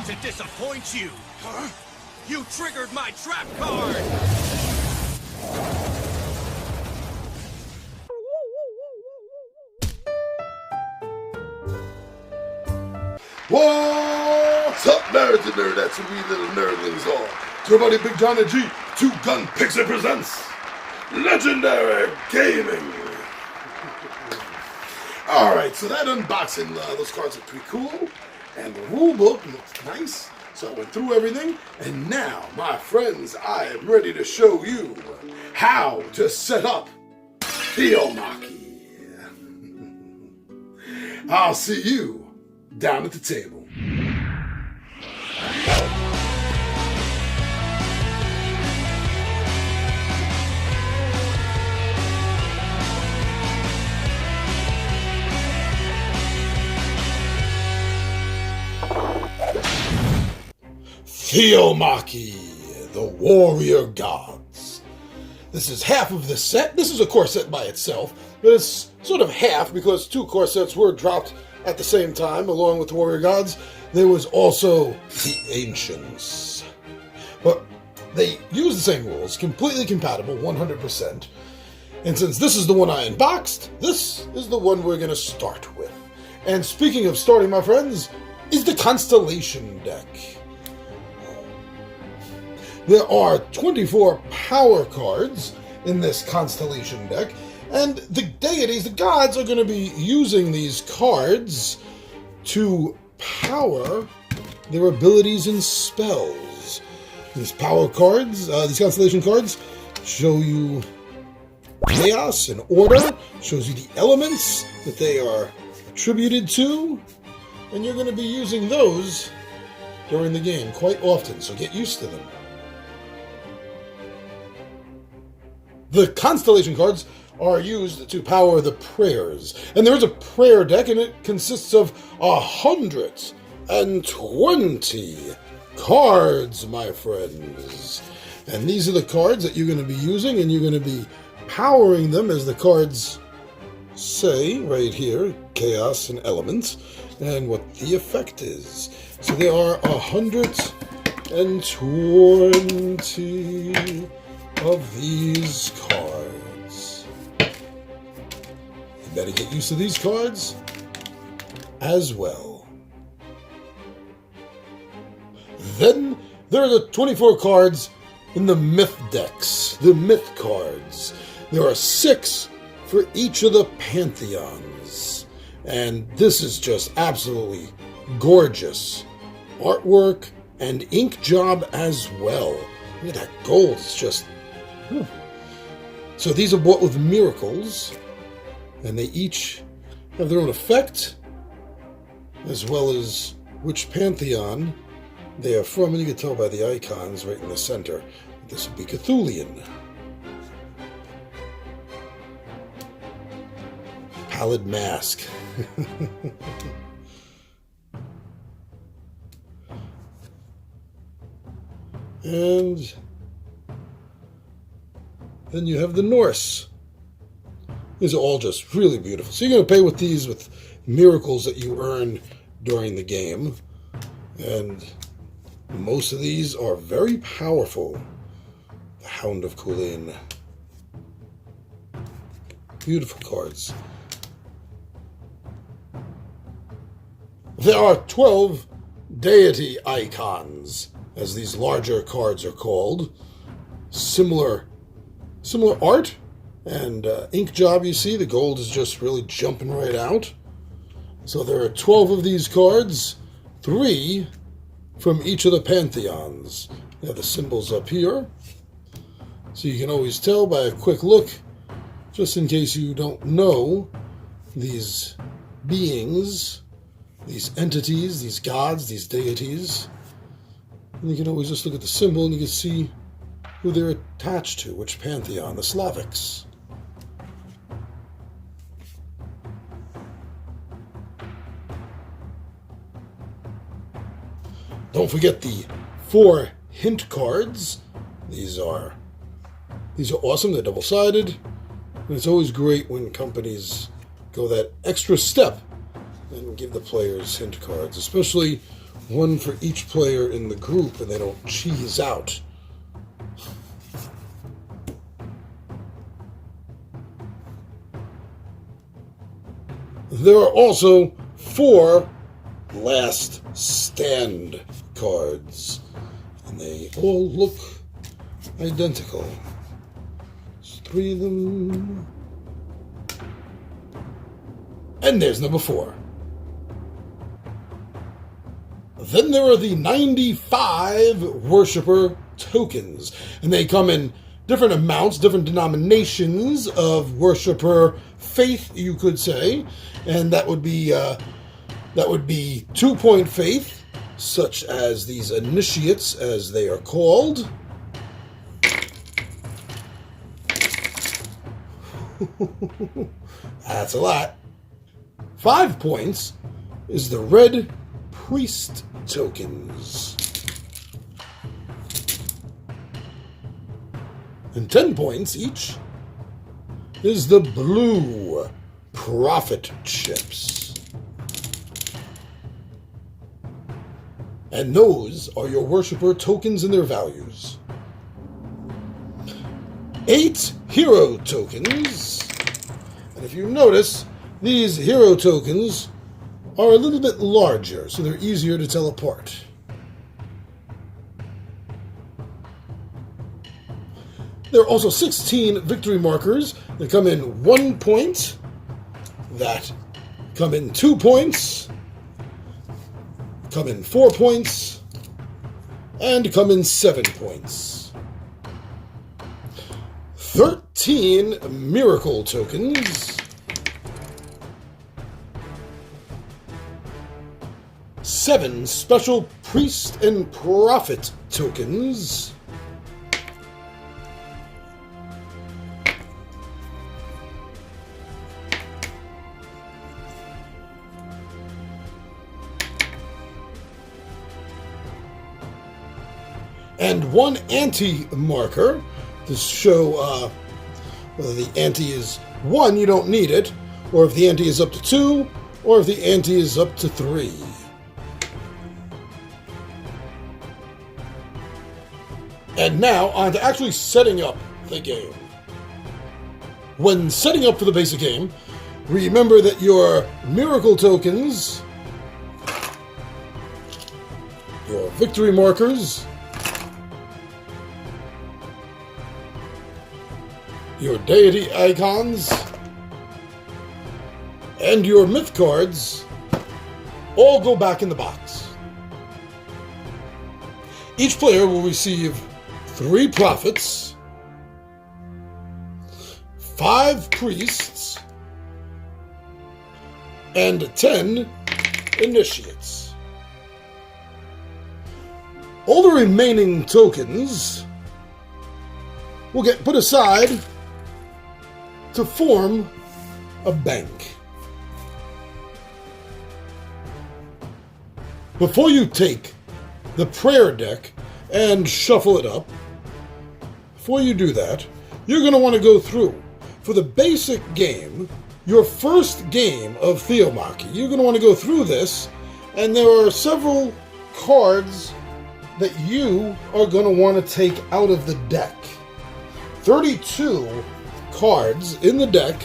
hate to disappoint you. Huh? You triggered my trap card! What's up, nerds and nerdettes, and we little nerdlings all? It's your buddy Big John and G, Two Gun Pixie presents Legendary Gaming. Alright, so that unboxing, those cards are pretty cool, and the rulebook looks nice, so I went through everything, and now, my friends, I am ready to show you how to set up Theomachy. I'll see you down at the table. Theomachy, the Warrior Gods. This is half of the set. This is a core set by itself, but it's sort of half because two core sets were dropped at the same time, along with the Warrior Gods. There was also the Ancients. But they use the same rules, completely compatible, 100%. And since this is the one I unboxed, this is the one we're going to start with. And speaking of starting, my friends, is the Constellation deck. There are 24 power cards in this Constellation deck, and the deities, the gods, are going to be using these cards to power their abilities and spells. These power cards, these Constellation cards, show you chaos and order, shows you the elements that they are attributed to, and you're going to be using those during the game quite often, so get used to them. The Constellation cards are used to power the prayers. And there is a prayer deck, and it consists of 120 cards, my friends. And these are the cards that you're going to be using, and you're going to be powering them, as the cards say right here, chaos and elements, and what the effect is. So there are 120 of these cards. You better get used to these cards as well. Then there are the 24 cards in the Myth decks, the Myth cards. There are 6 for each of the pantheons. And this is just absolutely gorgeous artwork and ink job as well. Look at that gold, it's just... So these are bought with miracles, and they each have their own effect, as well as which pantheon they are from, and you can tell by the icons right in the center. This would be Cthulian. Pallid Mask. And then you have the Norse. These are all just really beautiful. So you're going to play with these with miracles that you earn during the game. And most of these are very powerful. The Hound of Kulin. Beautiful cards. There are 12 deity icons, as these larger cards are called. Similar art and ink job, you see. The gold is just really jumping right out. So there are 12 of these cards, 3 from each of the pantheons. You have the symbols up here, so you can always tell by a quick look, just in case you don't know these beings, these entities, these gods, these deities. And you can always just look at the symbol and you can see who they're attached to, which pantheon, the Slavics. Don't forget the 4 hint cards. These are awesome. They're double-sided. And it's always great when companies go that extra step and give the players hint cards, especially One for each player in the group, and they don't cheese out. There are also 4 Last Stand cards, and they all look identical. There's 3 of them. And there's number 4. Then there are the 95 Worshipper tokens, and they come in different amounts, different denominations of Worshipper faith, you could say, and that would be 2-point faith, such as these initiates, as they are called. That's a lot. 5 points is the red priest tokens. And 10 points each is the blue prophet chips. And those are your Worshipper tokens and their values. 8 hero tokens. And if you notice, these hero tokens are a little bit larger, so they're easier to tell apart. There are also 16 victory markers that come in 1 point, that come in 2 points, come in 4 points, and come in 7 points. 13 miracle tokens. 7 special priest and prophet tokens. And 1 anti-marker to show whether the ante is 1, you don't need it, or if the ante is up to 2, or if the ante is up to 3. And now, on to actually setting up the game. When setting up for the basic game, remember that your miracle tokens, your victory markers, your deity icons, and your myth cards all go back in the box. Each player will receive 3 prophets, 5 priests, and 10 initiates. All the remaining tokens will get put aside to form a bank. Before you take the prayer deck and shuffle it up, before you do that, you're going to want to go through, for the basic game, your first game of Theomachy, you're going to want to go through this, and there are several cards that you are going to want to take out of the deck. 32 cards in the deck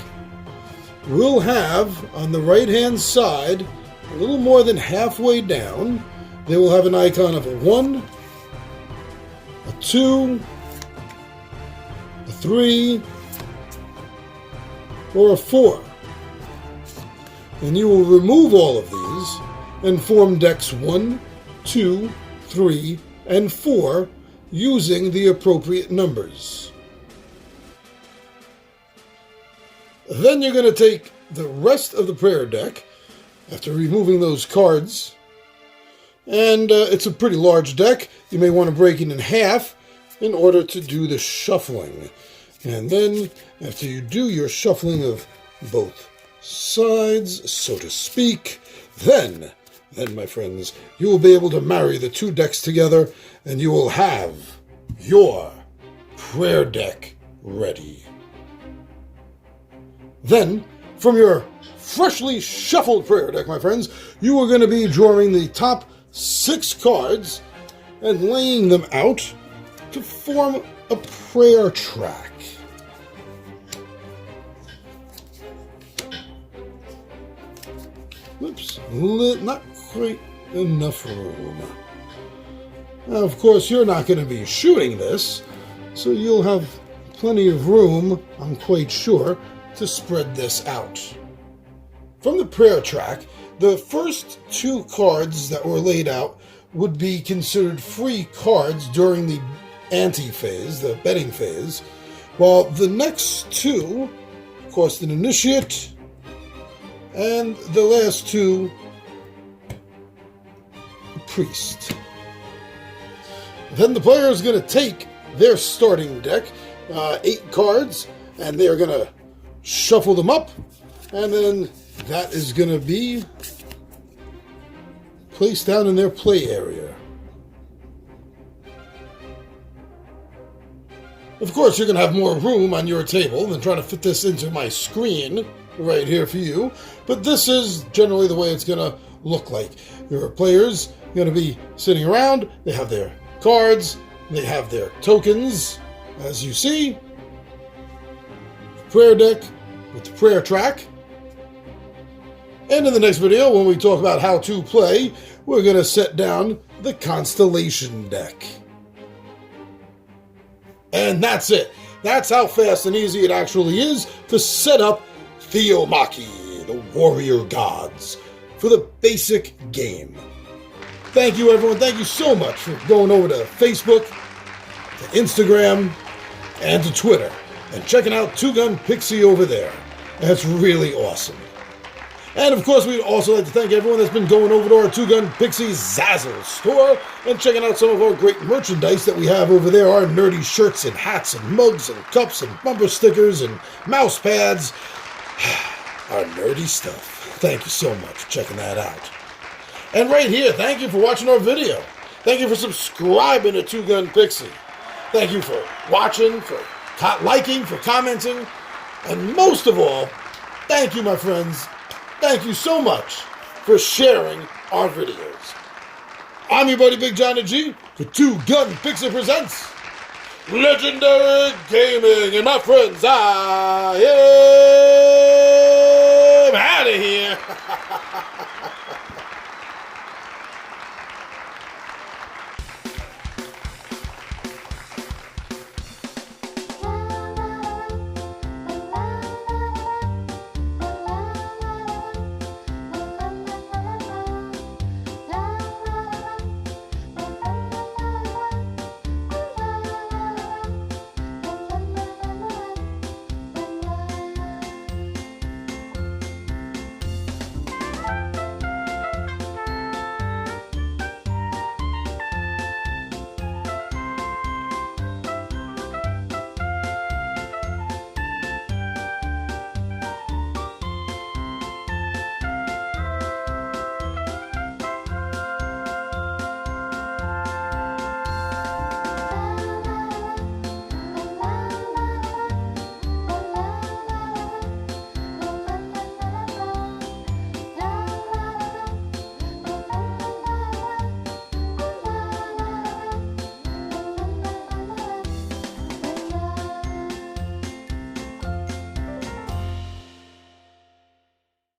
will have, on the right-hand side, a little more than halfway down, they will have an icon of a 1, a 2, a 3, or a 4. And you will remove all of these and form decks 1, 2, 3, and 4 using the appropriate numbers. Then you're going to take the rest of the prayer deck, after removing those cards, and it's a pretty large deck. You may want to break it in half in order to do the shuffling. And then, after you do your shuffling of both sides, so to speak, then, my friends, you will be able to marry the 2 decks together, and you will have your prayer deck ready. Then, from your freshly shuffled prayer deck, my friends, you are going to be drawing the top 6 cards and laying them out to form a prayer track. Oops, not quite enough room. Now, of course, you're not going to be shooting this, so you'll have plenty of room, I'm quite sure, to spread this out. From the prayer track, the first 2 cards that were laid out would be considered free cards during the ante phase, the betting phase, while the next 2 cost an initiate, and the last 2, a priest. Then the player is going to take their starting deck, 8 cards, and they're going to shuffle them up, and then that is going to be placed down in their play area. Of course, you're going to have more room on your table than trying to fit this into my screen right here for you, but this is generally the way it's going to look like. Your players are going to be sitting around, they have their cards, they have their tokens, as you see, prayer deck with the prayer track. And in the next video, when we talk about how to play, we're going to set down the constellation deck. And that's it. That's how fast and easy it actually is to set up Theomachy, the warrior gods, for the basic game. Thank you, everyone. Thank you so much for going over to Facebook, to Instagram, and to Twitter, and checking out Two Gun Pixie over there. That's really awesome. And of course, we'd also like to thank everyone that's been going over to our Two Gun Pixie Zazzle store and checking out some of our great merchandise that we have over there. Our nerdy shirts and hats and mugs and cups and bumper stickers and mouse pads. Our nerdy stuff. Thank you so much for checking that out. And right here, thank you for watching our video. Thank you for subscribing to Two Gun Pixie. Thank you for watching, for liking, for commenting. And most of all, thank you, my friends. Thank you so much for sharing our videos. I'm your buddy Big Johnny G for Two Gun Pixie Presents Legendary Gaming. And my friends, I am